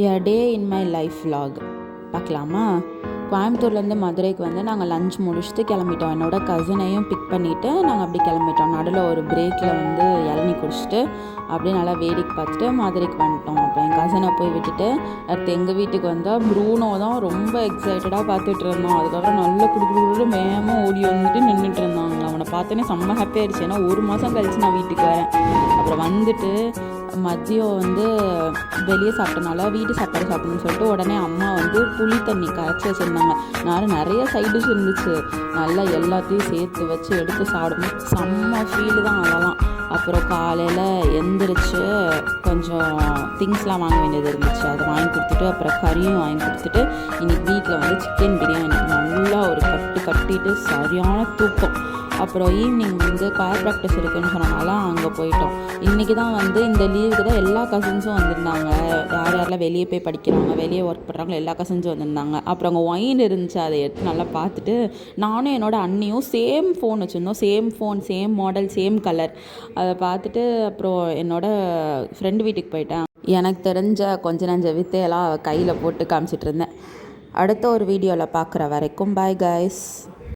A day in my life vlog பார்க்கலாமா? கோயம்புத்தூர்லேருந்து மதுரைக்கு வந்து நாங்கள் லஞ்ச் முடிச்சுட்டு கிளம்பிட்டோம். என்னோட கசினையும் பிக் பண்ணிவிட்டு நாங்கள் அப்படி கிளம்பிட்டோம். நடுவில் ஒரு பிரேக்கில் வந்து இளநீ குடிச்சிட்டு அப்படியே நல்லா வேடிக்கை பார்த்துட்டு மதுரைக்கு வந்துட்டோம். அப்புறம் என் கசினை போய் விட்டுட்டு அடுத்து எங்கள் வீட்டுக்கு வந்தால் ப்ரூனோ தான் ரொம்ப எக்ஸைட்டடாக பார்த்துட்டு இருந்தோம். அதுக்கப்புறம் நல்லா குடுக்குடு மேமும் ஓடி வந்துட்டு நின்றுட்டு இருந்தாங்க. அவனை பார்த்தோன்னே செம்ம ஹாப்பி ஆகிடுச்சு. ஏன்னா ஒரு மாதம் கழிச்சு நான் வீட்டுக்கு வரேன். அப்புறம் வந்துட்டு மதியம் வந்து வெளியே சாப்பிட்டனால வீட்டு சாப்பாடு சாப்பிடணும்னு சொல்லிட்டு உடனே அம்மா வந்து புளி தண்ணி கரைச்சி வச்சுருந்தாங்க. நிறைய சைட் டிஷ் இருந்துச்சு. நல்லா எல்லாத்தையும் சேர்த்து வச்சு எடுத்து சாப்பிடும்போது செம்ம ஃபீலு தான் அதெல்லாம். அப்புறம் காலையில் எந்திரிச்சு கொஞ்சம் திங்ஸ்லாம் வாங்க வேண்டியது இருந்துச்சு. அதை வாங்கி கொடுத்துட்டு அப்புறம் கறியும் வாங்கி கொடுத்துட்டு இன்றைக்கி வீட்டில் வந்து சிக்கன் பிரியாணி நல்லா ஒரு கட்டிட்டு சரியான தூக்கம். அப்புறம் ஈவினிங் வந்து கார் ப்ராக்டிஸ் இருக்குதுன்னு சொன்னனால அங்கே போயிட்டோம். இன்றைக்கி தான் வந்து இந்த லீவுக்கு தான் எல்லா கசின்ஸும் வந்திருந்தாங்க. யாரெல்லாம் வெளியே போய் படிக்கிறாங்க, வெளியே ஒர்க் பண்ணுறாங்களோ எல்லா கசின்ஸும் வந்திருந்தாங்க. அப்புறம் அங்கே ஒயின் இருந்துச்சு, அதை எடுத்து நல்லா பார்த்துட்டு நானும் என்னோடய அண்ணியும் சேம் ஃபோன் வச்சுருந்தோம். Same phone, same model, same colour. அதை பார்த்துட்டு அப்புறம் என்னோடய ஃப்ரெண்டு வீட்டுக்கு போயிட்டேன். எனக்கு தெரிஞ்ச கொஞ்ச நஞ்ச வித்தையெல்லாம் கையில் போட்டு காமிச்சிட்டு இருந்தேன். அடுத்த ஒரு வீடியோவில் பார்க்குற வரைக்கும் பாய் கைஸ்.